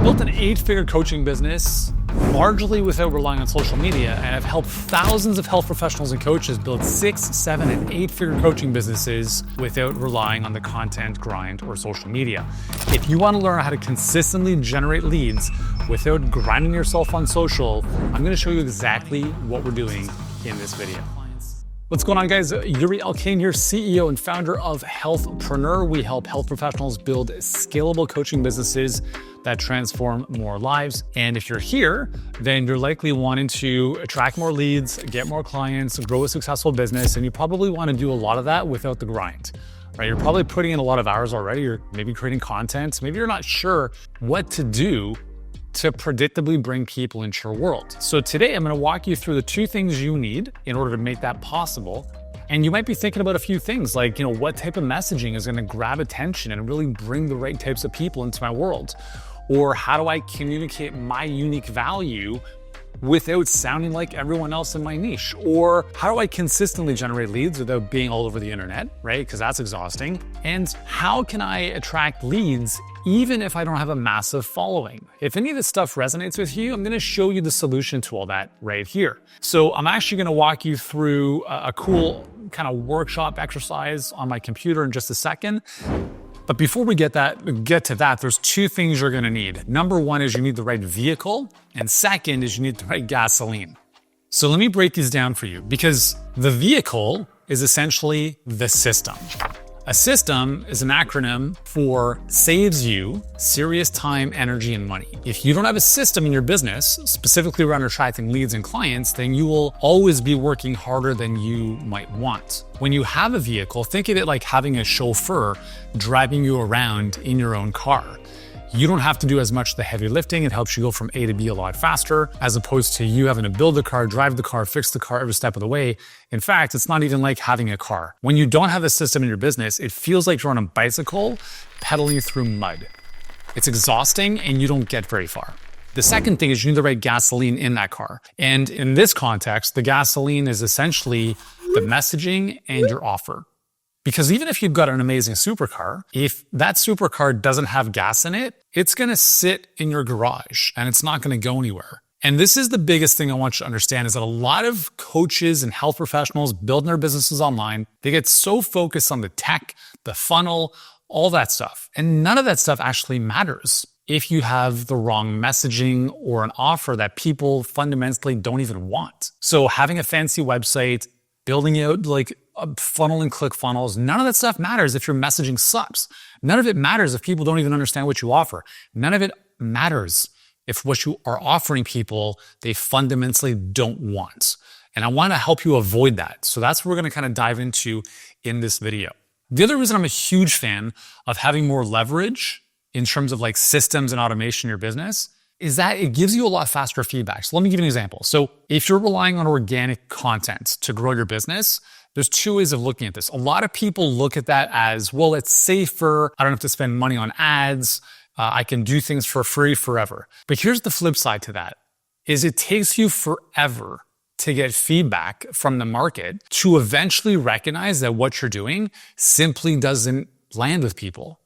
built an 8-figure coaching business largely without relying on social media, and I've helped thousands of health professionals and coaches build 6, 7, and 8-figure coaching businesses without relying on the content grind or social media. If you want to learn how to consistently generate leads without grinding yourself on social, I'm going to show you exactly what we're doing in this video. What's going on, guys? Yuri Elkane here, CEO and founder of Healthpreneur. We help health professionals build scalable coaching businesses that transform more lives. And if you're here, then you're likely wanting to attract more leads, get more clients, grow a successful business, and you probably want to do a lot of that without the grind. Right? You're probably putting in a lot of hours already. You're maybe creating content. Maybe you're not sure what to do to predictably bring people into your world. So today I'm going to walk you through the 2 things you need in order to make that possible. And you might be thinking about a few things like, what type of messaging is going to grab attention and really bring the right types of people into my world? Or how do I communicate my unique value without sounding like everyone else in my niche? Or how do I consistently generate leads without being all over the internet, right? Because that's exhausting. And how can I attract leads even if I don't have a massive following? If any of this stuff resonates with you, I'm gonna show you the solution to all that right here. So I'm actually gonna walk you through a cool kind of workshop exercise on my computer in just a second. But before we get to that, there's 2 things you're gonna need. Number 1 is you need the right vehicle, and second is you need the right gasoline. So let me break these down for you, because the vehicle is essentially the system. A system is an acronym for saves you serious time, energy, and money. If you don't have a system in your business, specifically around attracting leads and clients, then you will always be working harder than you might want. When you have a vehicle, think of it like having a chauffeur driving you around in your own car. You don't have to do as much of the heavy lifting. It helps you go from A to B a lot faster, as opposed to you having to build the car, drive the car, fix the car every step of the way. In fact, it's not even like having a car. When you don't have a system in your business, it feels like you're on a bicycle pedaling through mud. It's exhausting and you don't get very far. The second thing is you need the right gasoline in that car. And in this context, the gasoline is essentially the messaging and your offer. Because even if you've got an amazing supercar, if that supercar doesn't have gas in it, it's gonna sit in your garage and it's not gonna go anywhere. And this is the biggest thing I want you to understand, is that a lot of coaches and health professionals building their businesses online, they get so focused on the tech, the funnel, all that stuff. And none of that stuff actually matters if you have the wrong messaging or an offer that people fundamentally don't even want. So having a fancy website, building out like a funnel and click funnels, none of that stuff matters if your messaging sucks. None of it matters if people don't even understand what you offer. None of it matters if what you are offering people, they fundamentally don't want. And I want to help you avoid that. So that's what we're going to kind of dive into in this video. The other reason I'm a huge fan of having more leverage in terms of like systems and automation in your business is that it gives you a lot faster feedback. So let me give you an example. So if you're relying on organic content to grow your business, there's 2 ways of looking at this. A lot of people look at that as, well, it's safer. I don't have to spend money on ads. I can do things for free forever. But here's the flip side to that, is it takes you forever to get feedback from the market to eventually recognize that what you're doing simply doesn't land with people.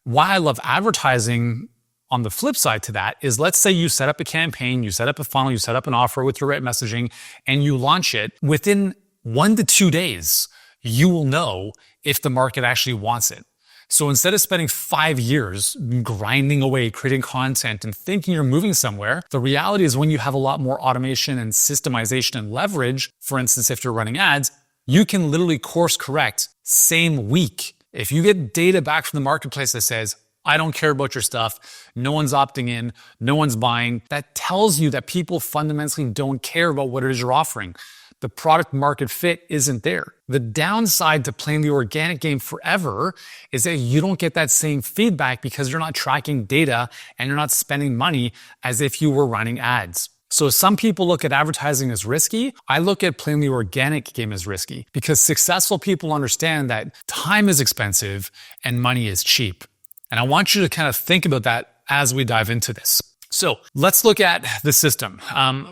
Why I love advertising on the flip side to that is, let's say you set up a campaign, you set up a funnel, you set up an offer with your right messaging, and you launch it. Within 1 to 2 days, you will know if the market actually wants it. So instead of spending 5 years grinding away, creating content and thinking you're moving somewhere, the reality is when you have a lot more automation and systemization and leverage, for instance, if you're running ads, you can literally course correct same week. If you get data back from the marketplace that says, I don't care about your stuff, no one's opting in, no one's buying, that tells you that people fundamentally don't care about what it is you're offering. The product market fit isn't there. The downside to playing the organic game forever is that you don't get that same feedback because you're not tracking data and you're not spending money as if you were running ads. So some people look at advertising as risky. I look at playing the organic game as risky because successful people understand that time is expensive and money is cheap. And I want you to kind of think about that as we dive into this. So let's look at the system.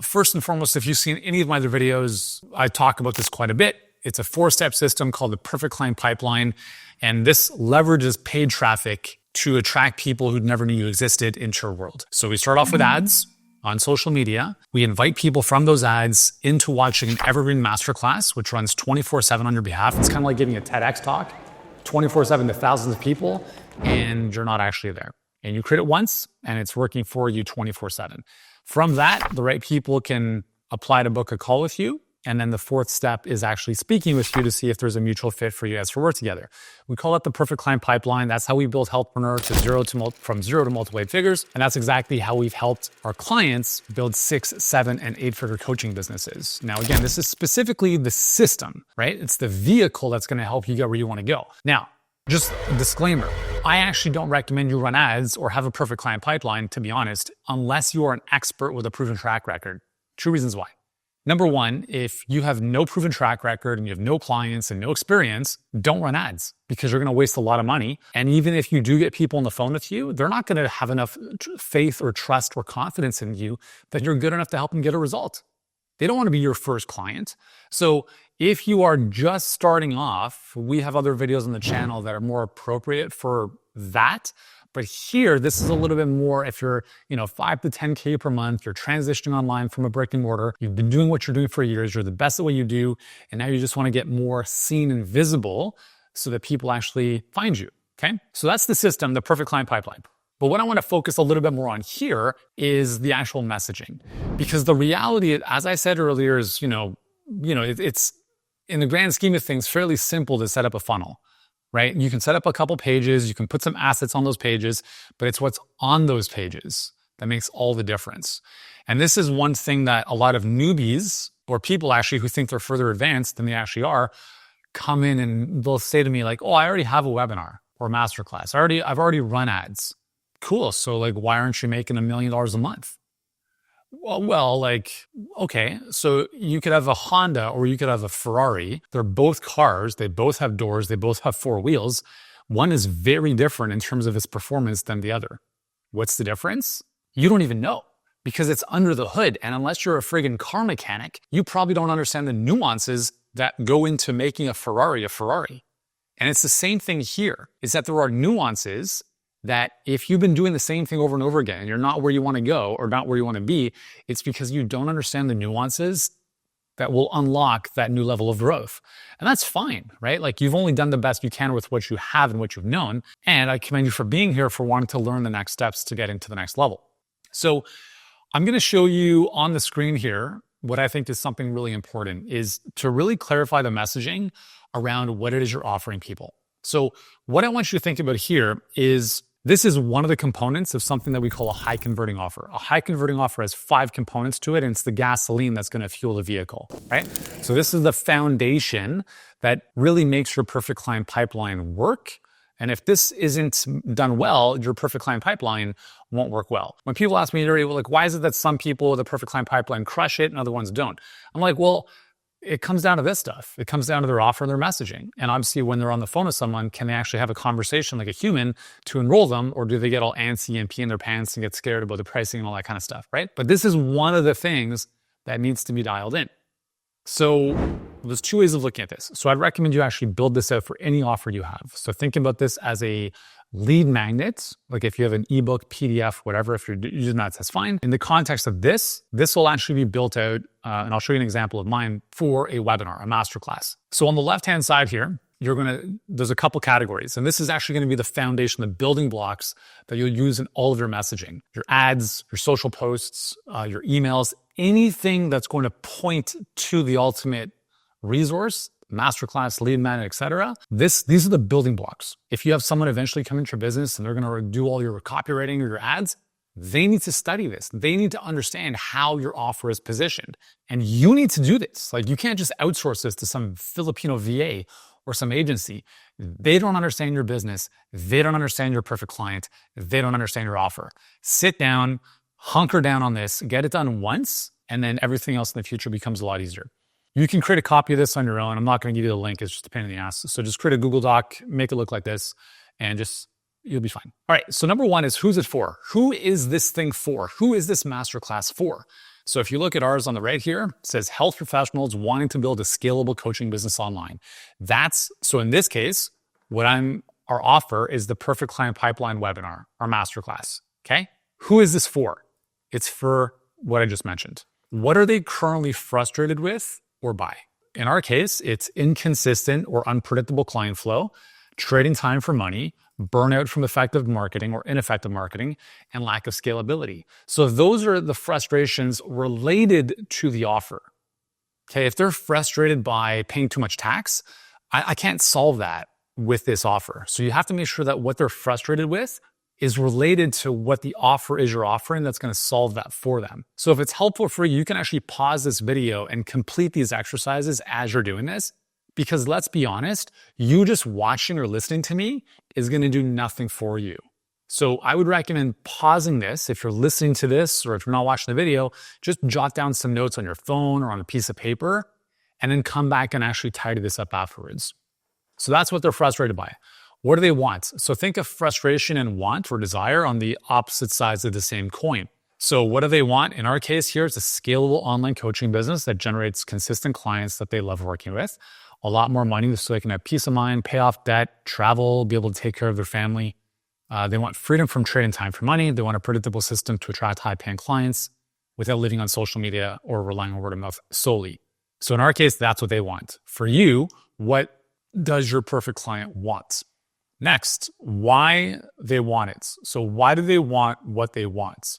First and foremost, if you've seen any of my other videos, I talk about this quite a bit. It's a 4-step system called the Perfect Client Pipeline. And this leverages paid traffic to attract people who never knew you existed into your world. So we start off with ads on social media. We invite people from those ads into watching an evergreen masterclass, which runs 24/7 on your behalf. It's kind of like giving a TEDx talk 24/7 to thousands of people, and you're not actually there. And you create it once, and it's working for you 24/7. From that, the right people can apply to book a call with you. And then the fourth step is actually speaking with you to see if there's a mutual fit for you guys to work together. We call it the perfect client pipeline. That's how we build Healthpreneur from zero to multiple 8 figures. And that's exactly how we've helped our clients build 6, 7, and 8-figure coaching businesses. Now, again, this is specifically the system, right? It's the vehicle that's going to help you get where you want to go. Now, just a disclaimer, I actually don't recommend you run ads or have a perfect client pipeline, to be honest, unless you are an expert with a proven track record. 2 reasons why. Number one, if you have no proven track record and you have no clients and no experience, don't run ads because you're going to waste a lot of money. And even if you do get people on the phone with you, they're not going to have enough faith or trust or confidence in you that you're good enough to help them get a result. They don't want to be your first client. So if you are just starting off, we have other videos on the channel that are more appropriate for that. But here, this is a little bit more if you're, 5 to 10K per month, you're transitioning online from a brick and mortar, you've been doing what you're doing for years, you're the best at what you do, and now you just want to get more seen and visible so that people actually find you, okay? So that's the system, the perfect client pipeline. But what I want to focus a little bit more on here is the actual messaging. Because the reality, as I said earlier, is, it's in the grand scheme of things, fairly simple to set up a funnel. Right? You can set up a couple pages, you can put some assets on those pages, but it's what's on those pages that makes all the difference. And this is one thing that a lot of newbies or people actually who think they're further advanced than they actually are, come in and they'll say to me like, oh, I already have a webinar or a masterclass. I've already run ads. Cool. So like, why aren't you making $1 million a month? Well, okay, so you could have a Honda or you could have a Ferrari. They're both cars. They both have doors. They both have 4 wheels. One is very different in terms of its performance than the other. What's the difference? You don't even know because it's under the hood. And unless you're a friggin' car mechanic, you probably don't understand the nuances that go into making a Ferrari a Ferrari. And it's the same thing here, is that there are nuances that if you've been doing the same thing over and over again and you're not where you want to go or not where you want to be, it's because you don't understand the nuances that will unlock that new level of growth. And that's fine, right? Like you've only done the best you can with what you have and what you've known. And I commend you for being here, for wanting to learn the next steps to get into the next level. So I'm going to show you on the screen here what I think is something really important is to really clarify the messaging around what it is you're offering people. So what I want you to think about here is this is one of the components of something that we call a high converting offer. A high converting offer has 5 components to it, and it's the gasoline that's going to fuel the vehicle, right? So this is the foundation that really makes your perfect client pipeline work. And if this isn't done well, your perfect client pipeline won't work well. When people ask me, like, why is it that some people with a perfect client pipeline crush it and other ones don't? I'm like, well, it comes down to this stuff. It comes down to their offer and their messaging. And obviously when they're on the phone with someone, can they actually have a conversation like a human to enroll them? Or do they get all antsy and pee in their pants and get scared about the pricing and all that kind of stuff, right? But this is one of the things that needs to be dialed in. So there's 2 ways of looking at this. So I'd recommend you actually build this out for any offer you have. So think about this as a lead magnet. Like if you have an ebook, PDF, whatever, if you're using that, that's fine. In the context of this will actually be built out, and I'll show you an example of mine for a webinar, a masterclass. So on the left-hand side here, there's a couple categories, and this is actually going to be the foundation, the building blocks that you'll use in all of your messaging, your ads, your social posts, your emails, anything that's going to point to the ultimate resource, masterclass, lead magnet, etc. These are the building blocks. If you have someone eventually come into your business and they're going to do all your copywriting or your ads, they need to study this. They need to understand how your offer is positioned. And you need to do this. Like you can't just outsource this to some Filipino VA or some agency. They don't understand your business. They don't understand your perfect client. They don't understand your offer. Sit down, hunker down on this, get it done once, and then everything else in the future becomes a lot easier. You can create a copy of this on your own. I'm not going to give you the link. It's just a pain in the ass. So just create a Google Doc, make it look like this, and you'll be fine. All right. So number 1 is who's it for? Who is this thing for? Who is this masterclass for? So if you look at ours on the right here, it says health professionals wanting to build a scalable coaching business online. So in this case, what I'm our offer is the Perfect Client Pipeline webinar, our masterclass, okay? Who is this for? It's for what I just mentioned. What are they currently frustrated with or by? In our case, it's inconsistent or unpredictable client flow, trading time for money, burnout from effective marketing or ineffective marketing, and lack of scalability. So those are the frustrations related to the offer. Okay, if they're frustrated by paying too much tax, I can't solve that with this offer. So you have to make sure that what they're frustrated with is related to what the offer is you're offering that's going to solve that for them. So if it's helpful for you, you can actually pause this video and complete these exercises as you're doing this. Because let's be honest, you just watching or listening to me is going to do nothing for you. So I would recommend pausing this. If you're listening to this or if you're not watching the video, just jot down some notes on your phone or on a piece of paper and then come back and actually tidy this up afterwards. So that's what they're frustrated by. What do they want? So think of frustration and want or desire on the opposite sides of the same coin. So what do they want? In our case here, it's a scalable online coaching business that generates consistent clients that they love working with, a lot more money so they can have peace of mind, pay off debt, travel, be able to take care of their family. They want freedom from trading time for money. They want a predictable system to attract high-paying clients without living on social media or relying on word of mouth solely. So in our case, that's what they want. For you, what does your perfect client want? Next, why they want it. So why do they want what they want?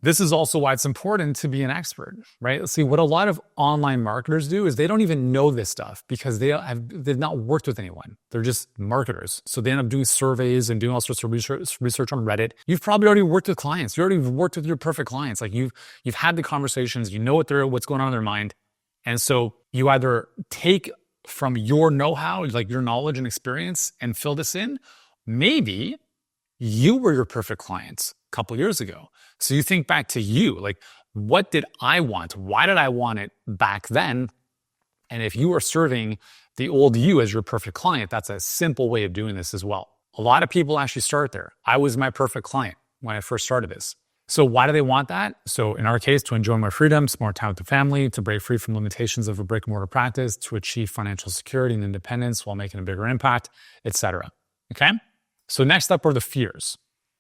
This is also why it's important to be an expert, right? Let's see, what a lot of online marketers do is they don't even know this stuff because they've not worked with anyone. They're just marketers. So they end up doing surveys and doing all sorts of research on Reddit. You've probably already worked with clients. You already worked with your perfect clients. Like you've had the conversations, you know what's going on in their mind. And so you either take from your know-how, like your knowledge and experience and fill this in. Maybe you were your perfect client a couple years ago. So you think back to you, like, what did I want? Why did I want it back then? And if you are serving the old you as your perfect client, that's a simple way of doing this as well. A lot of people actually start there. I was my perfect client when I first started this. So why do they want that? So in our case, to enjoy more freedom, some more time with the family, to break free from limitations of a brick and mortar practice, to achieve financial security and independence while making a bigger impact, etc. Okay? So next up are the fears.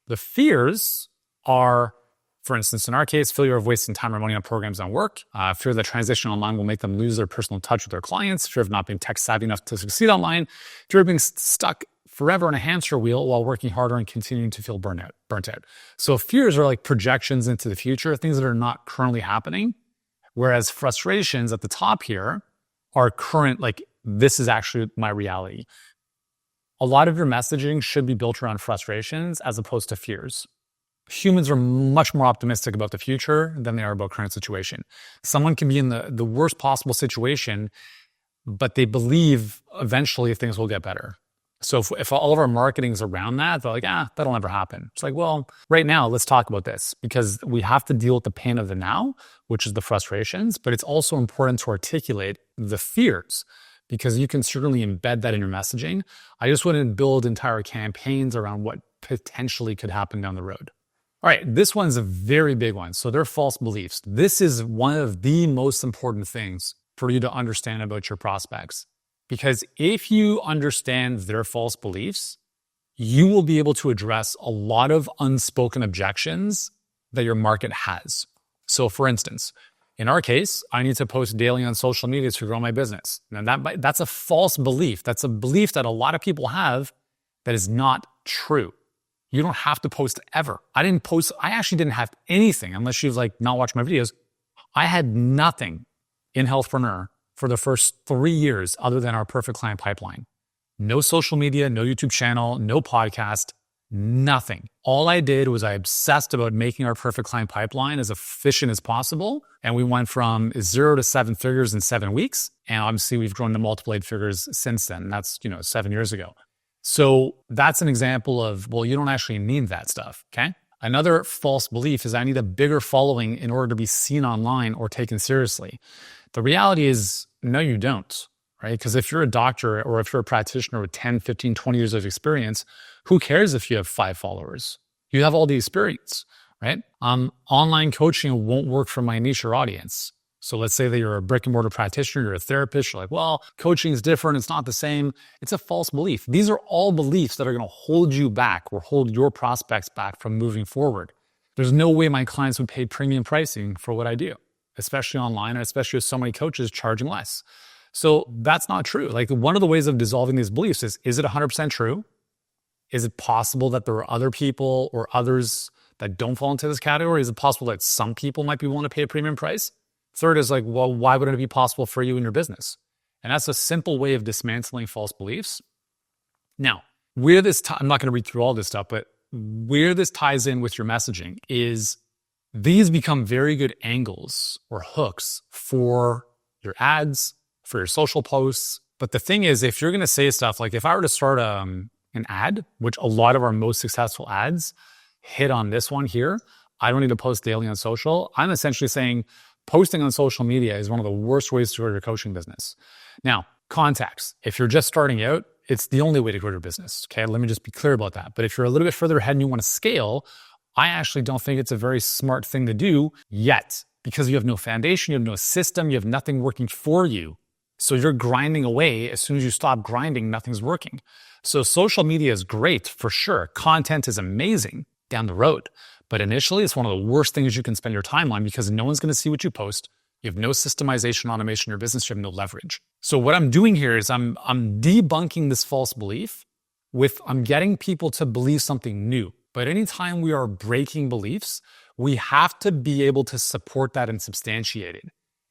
The fears are, for instance, in our case, failure of wasting time or money on programs that don't work, fear that transition online will make them lose their personal touch with their clients, fear of not being tech savvy enough to succeed online, fear of being stuck forever on a hamster wheel while working harder and continuing to feel burnt out. So fears are like projections into the future, things that are not currently happening, whereas frustrations at the top here are current, like this is actually my reality. A lot of your messaging should be built around frustrations as opposed to fears. Humans are much more optimistic about the future than they are about current situation. Someone can be in the worst possible situation, but they believe eventually things will get better. So if all of our marketing is around that, they're like, that'll never happen. It's like, well, right now, let's talk about this because we have to deal with the pain of the now, which is the frustrations, but it's also important to articulate the fears because you can certainly embed that in your messaging. I just wouldn't build entire campaigns around what potentially could happen down the road. All right, this one's a very big one. So they're false beliefs. This is one of the most important things for you to understand about your prospects. Because if you understand their false beliefs, you will be able to address a lot of unspoken objections that your market has. So for instance, in our case, I need to post daily on social media to grow my business. Now that's a false belief. That's a belief that a lot of people have that is not true. You don't have to post ever. I actually didn't have anything unless you've not watched my videos. I had nothing in Healthpreneur for the first 3 years other than our perfect client pipeline. No social media, no YouTube channel, no podcast, nothing. All I did was I obsessed about making our perfect client pipeline as efficient as possible. And we went from 0 to 7 figures in 7 weeks. And obviously we've grown to multiple 8 figures since then. That's 7 years ago. So that's an example of, well, you don't actually need that stuff, okay? Another false belief is I need a bigger following in order to be seen online or taken seriously. The reality is, no, you don't, right? Because if you're a doctor or if you're a practitioner with 10, 15, 20 years of experience, who cares if you have 5 followers? You have all the experience, right? Online coaching won't work for my niche or audience. So let's say that you're a brick and mortar practitioner, you're a therapist, you're like, well, coaching is different, it's not the same. It's a false belief. These are all beliefs that are going to hold you back or hold your prospects back from moving forward. There's no way my clients would pay premium pricing for what I do, especially online, and especially with so many coaches charging less. So that's not true. Like, one of the ways of dissolving these beliefs is it 100% true? Is it possible that there are other people or others that don't fall into this category? Is it possible that some people might be willing to pay a premium price? Third is like, well, why wouldn't it be possible for you in your business? And that's a simple way of dismantling false beliefs. Now, I'm not going to read through all this stuff, but where this ties in with your messaging is these become very good angles or hooks for your ads, for your social posts. But the thing is, if you're going to say stuff like, if I were to start an ad, which a lot of our most successful ads hit on this one here, I don't need to post daily on social. I'm essentially saying posting on social media is one of the worst ways to grow your coaching business. Now, contacts. If you're just starting out, it's the only way to grow your business. Okay, let me just be clear about that. But if you're a little bit further ahead and you want to scale, I actually don't think it's a very smart thing to do yet, because you have no foundation, you have no system, you have nothing working for you. So you're grinding away. As soon as you stop grinding, nothing's working. So social media is great for sure. Content is amazing down the road. But initially, it's one of the worst things you can spend your time on, because no one's going to see what you post. You have no systemization, automation in your business. You have no leverage. So what I'm doing here is I'm debunking this false belief I'm getting people to believe something new. But anytime we are breaking beliefs, we have to be able to support that and substantiate it.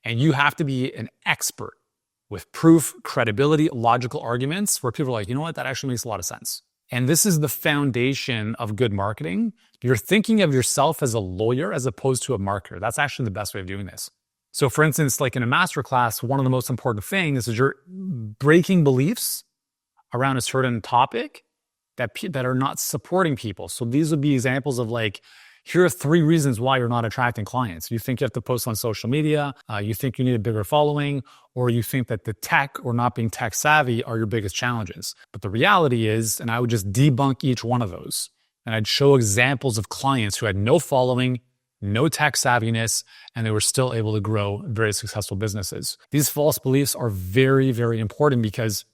And you have to be an expert with proof, credibility, logical arguments where people are like, you know what, that actually makes a lot of sense. And this is the foundation of good marketing. You're thinking of yourself as a lawyer as opposed to a marketer. That's actually the best way of doing this. So for instance, like in a masterclass, one of the most important things is you're breaking beliefs around a certain topic that are not supporting people. So these would be examples of like, here are 3 reasons why you're not attracting clients. You think you have to post on social media, you think you need a bigger following, or you think that the tech or not being tech savvy are your biggest challenges. But the reality is, and I would just debunk each one of those, and I'd show examples of clients who had no following, no tech savviness, and they were still able to grow very successful businesses. These false beliefs are very, very important, because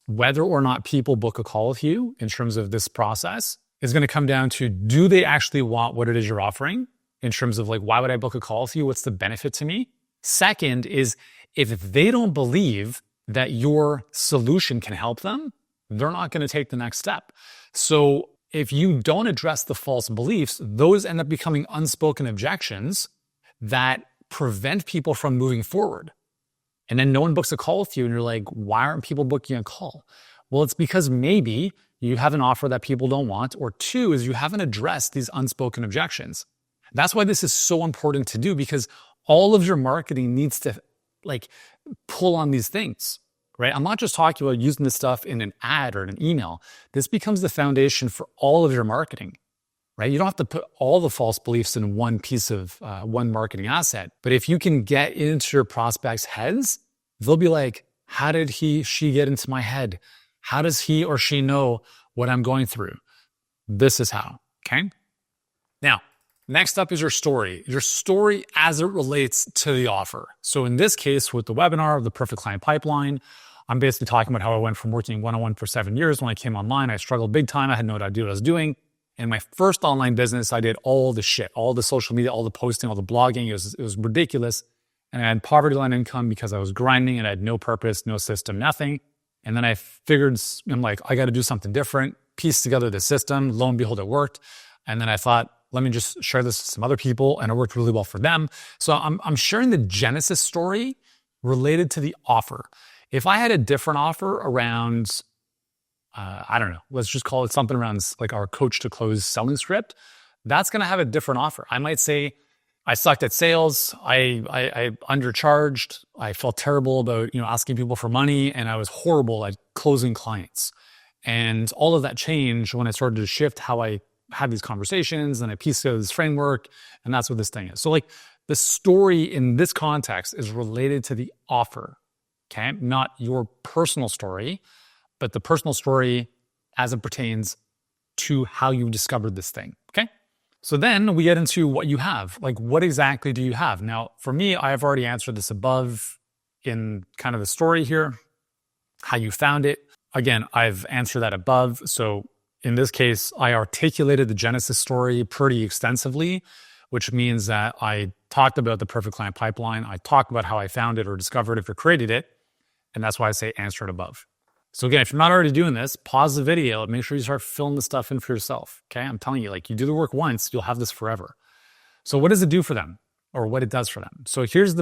whether or not people book a call with you in terms of this process is going to come down to, do they actually want what it is you're offering, in terms of like, why would I book a call with you? What's the benefit to me? Second is, if they don't believe that your solution can help them, they're not going to take the next step. So if you don't address the false beliefs, those end up becoming unspoken objections that prevent people from moving forward. And then no one books a call with you, and you're like, why aren't people booking a call? Well, it's because maybe you have an offer that people don't want, or 2 is you haven't addressed these unspoken objections. That's why this is so important to do, because all of your marketing needs to like pull on these things, right? I'm not just talking about using this stuff in an ad or in an email. This becomes the foundation for all of your marketing, right? You don't have to put all the false beliefs in one piece of one marketing asset. But if you can get into your prospects' heads, they'll be like, how did she get into my head? How does he or she know what I'm going through? This is how, okay? Now, next up is your story. Your story as it relates to the offer. So in this case, with the webinar, the Perfect Client Pipeline, I'm basically talking about how I went from working one-on-one for 7 years. When I came online, I struggled big time. I had no idea what I was doing. In my first online business, I did all the shit, all the social media, all the posting, all the blogging. It was ridiculous. And I had poverty line income because I was grinding and I had no purpose, no system, nothing. And then I figured, I'm like, I got to do something different, piece together the system. Lo and behold, it worked. And then I thought, let me just share this with some other people. And it worked really well for them. So I'm sharing the genesis story related to the offer. If I had a different offer around, I don't know, let's just call it something around like our coach to close selling script, that's going to have a different offer. I might say, I sucked at sales. I undercharged. I felt terrible about, asking people for money, and I was horrible at closing clients. And all of that changed when I started to shift how I had these conversations, and I pieced together this framework, and that's what this thing is. So like the story in this context is related to the offer, okay? Not your personal story, but the personal story as it pertains to how you discovered this thing, okay? So then we get into what you have. Like, what exactly do you have? Now, for me, I've already answered this above in kind of the story here, how you found it. Again, I've answered that above. So in this case, I articulated the genesis story pretty extensively, which means that I talked about the perfect client pipeline. I talked about how I found it or discovered it or created it. And that's why I say answer it above. So again, if you're not already doing this, pause the video and make sure you start filling the stuff in for yourself. Okay, I'm telling you, like, you do the work once, you'll have this forever. So what does it do for them, or what it does for them? So here's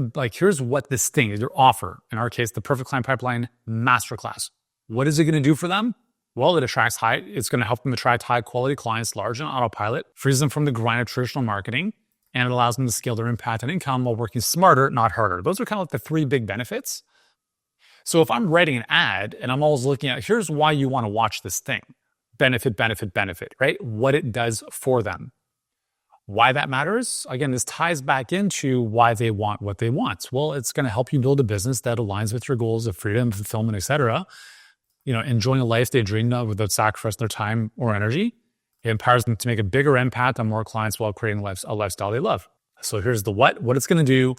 what this thing is, your offer. In our case, the Perfect Client Pipeline Masterclass. What is it going to do for them? Well, it's going to help them attract high quality clients, large and autopilot, frees them from the grind of traditional marketing, and it allows them to scale their impact and income while working smarter, not harder. Those are kind of like the three big benefits. So if I'm writing an ad and I'm always looking at, here's why you want to watch this thing. Benefit, benefit, benefit, right? What it does for them. Why that matters? Again, this ties back into why they want what they want. Well, it's going to help you build a business that aligns with your goals of freedom, fulfillment, etc. Enjoying a life they dreamed of without sacrificing their time or energy. It empowers them to make a bigger impact on more clients while creating a lifestyle they love. So here's the what it's going to do,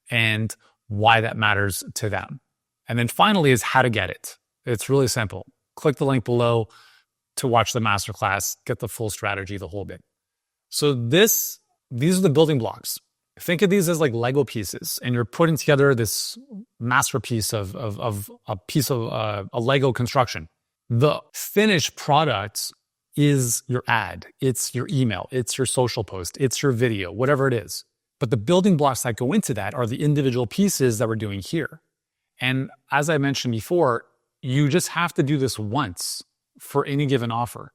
and why that matters to them. And then finally is how to get it. It's really simple. Click the link below to watch the masterclass, get the full strategy, the whole bit. So these are the building blocks. Think of these as like Lego pieces, and you're putting together this masterpiece of a Lego construction. The finished product is your ad. It's your email. It's your social post. It's your video, whatever it is. But the building blocks that go into that are the individual pieces that we're doing here. And as I mentioned before, you just have to do this once for any given offer.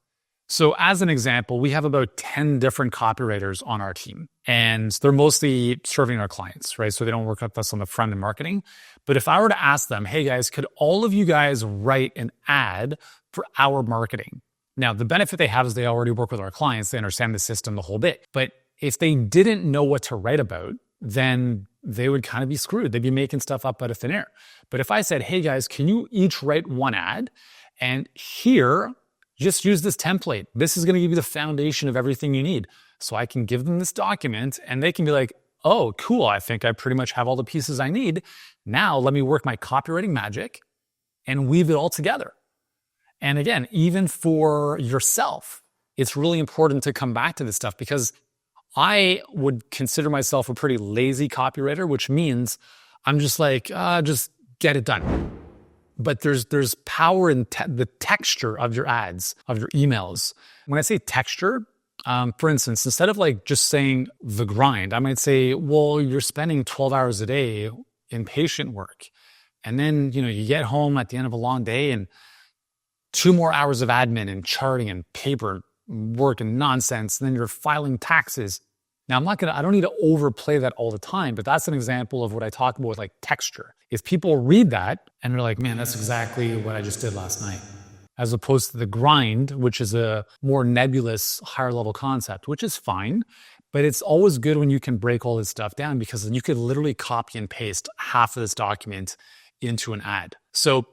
So as an example, we have about 10 different copywriters on our team, and they're mostly serving our clients, right? So they don't work with us on the front end marketing. But if I were to ask them, hey guys, could all of you guys write an ad for our marketing? Now, the benefit they have is they already work with our clients. They understand the system, the whole bit. But if they didn't know what to write about, then they would kind of be screwed. They'd be making stuff up out of thin air. But if I said, hey guys, can you each write one ad? And here, just use this template. This is going to give you the foundation of everything you need. So I can give them this document and they can be like, oh, cool. I think I pretty much have all the pieces I need. Now let me work my copywriting magic and weave it all together. And again, even for yourself, it's really important to come back to this stuff, because I would consider myself a pretty lazy copywriter, which means I'm just like, just get it done. But there's power in the texture of your ads, of your emails. When I say texture, for instance, instead of like just saying the grind, I might say, well, you're spending 12 hours a day in patient work. And then, you get home at the end of a long day and 2 more hours of admin and charting and paper work and nonsense. And then you're filing taxes. Now, I don't need to overplay that all the time, but that's an example of what I talk about with like texture. If people read that and they're like, man, that's exactly what I just did last night, as opposed to the grind, which is a more nebulous, higher level concept, which is fine, but it's always good when you can break all this stuff down, because then you could literally copy and paste half of this document into an ad. So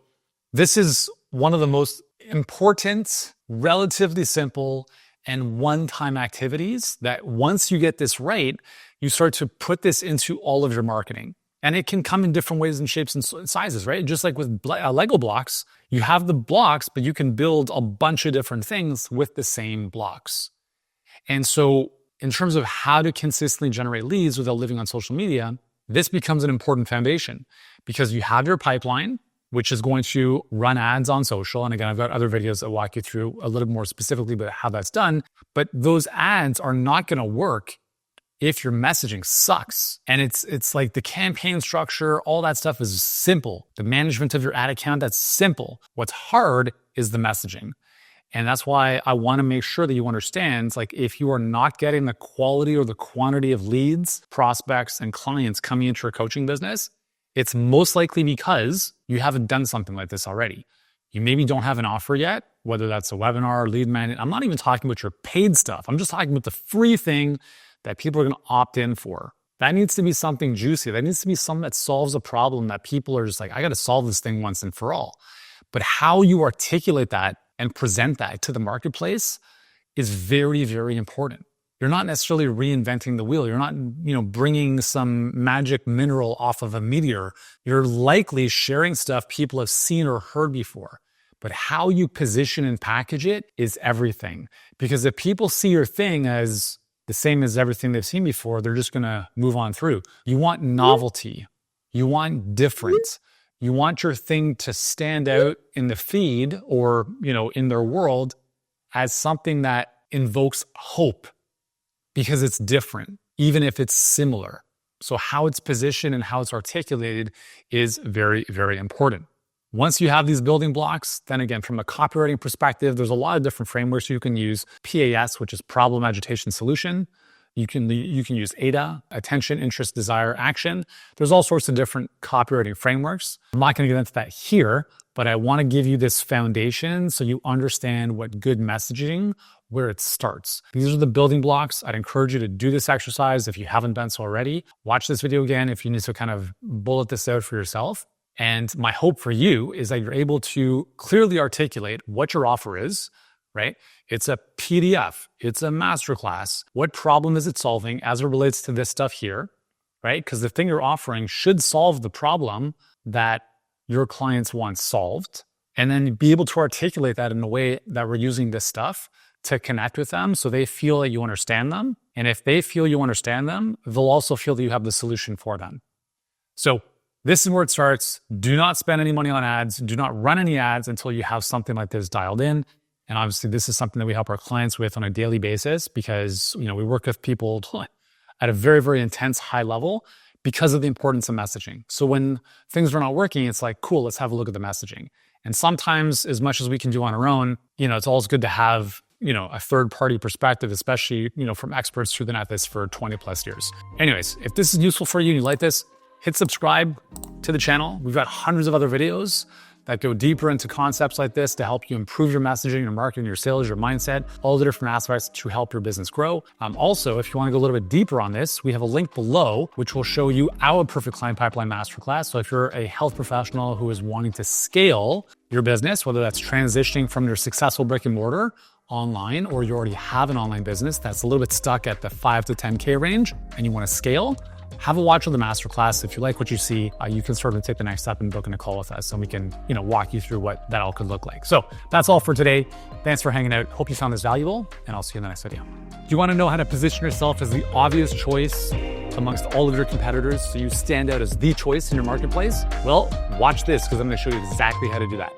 this is one of the most important, relatively simple, and one-time activities that once you get this right, you start to put this into all of your marketing. And it can come in different ways and shapes and sizes, right? Just like with Lego blocks, you have the blocks, but you can build a bunch of different things with the same blocks. And so in terms of how to consistently generate leads without living on social media, this becomes an important foundation, because you have your pipeline, which is going to run ads on social. And again, I've got other videos that walk you through a little more specifically about how that's done. But those ads are not going to work if your messaging sucks. And it's like the campaign structure, all that stuff is simple. The management of your ad account, that's simple. What's hard is the messaging. And that's why I want to make sure that you understand, like, if you are not getting the quality or the quantity of leads, prospects, and clients coming into your coaching business, it's most likely because you haven't done something like this already. You maybe don't have an offer yet, whether that's a webinar, lead magnet. I'm not even talking about your paid stuff. I'm just talking about the free thing that people are going to opt in for. That needs to be something juicy. That needs to be something that solves a problem that people are just like, I got to solve this thing once and for all. But how you articulate that and present that to the marketplace is very, very important. You're not necessarily reinventing the wheel. You're not, bringing some magic mineral off of a meteor. You're likely sharing stuff people have seen or heard before. But how you position and package it is everything. Because if people see your thing as the same as everything they've seen before, they're just going to move on through. You want novelty. You want difference. You want your thing to stand out in the feed or, in their world as something that invokes hope because it's different, even if it's similar. So how it's positioned and how it's articulated is very, very important. Once you have these building blocks, then again, from a copywriting perspective, there's a lot of different frameworks you can use. PAS, which is Problem, Agitation, Solution. You can use AIDA, Attention, Interest, Desire, Action. There's all sorts of different copywriting frameworks. I'm not going to get into that here, but I want to give you this foundation so you understand what good messaging, where it starts. These are the building blocks. I'd encourage you to do this exercise if you haven't done so already. Watch this video again if you need to kind of bullet this out for yourself. And my hope for you is that you're able to clearly articulate what your offer is, right? It's a PDF. It's a masterclass. What problem is it solving as it relates to this stuff here, right? Because the thing you're offering should solve the problem that your clients want solved. And then be able to articulate that in a way that we're using this stuff to connect with them so they feel that you understand them. And if they feel you understand them, they'll also feel that you have the solution for them. So this is where it starts. Do not spend any money on ads. Do not run any ads until you have something like this dialed in. And obviously, this is something that we help our clients with on a daily basis because, we work with people at a very, very intense high level because of the importance of messaging. So when things are not working, it's like, cool, let's have a look at the messaging. And sometimes, as much as we can do on our own, it's always good to have, a third-party perspective, especially, from experts who've been at this for 20 plus years. Anyways, if this is useful for you and you like this, hit subscribe to the channel. We've got hundreds of other videos that go deeper into concepts like this to help you improve your messaging, your marketing, your sales, your mindset, all the different aspects to help your business grow. Also, if you want to go a little bit deeper on this, we have a link below, which will show you our Perfect Client Pipeline Masterclass. So if you're a health professional who is wanting to scale your business, whether that's transitioning from your successful brick and mortar online, or you already have an online business that's a little bit stuck at the 5 to 10K range and you want to scale, have a watch of the masterclass. If you like what you see, you can sort of take the next step and book in a call with us and we can, walk you through what that all could look like. So that's all for today. Thanks for hanging out. Hope you found this valuable and I'll see you in the next video. Do you want to know how to position yourself as the obvious choice amongst all of your competitors so you stand out as the choice in your marketplace? Well, watch this because I'm going to show you exactly how to do that.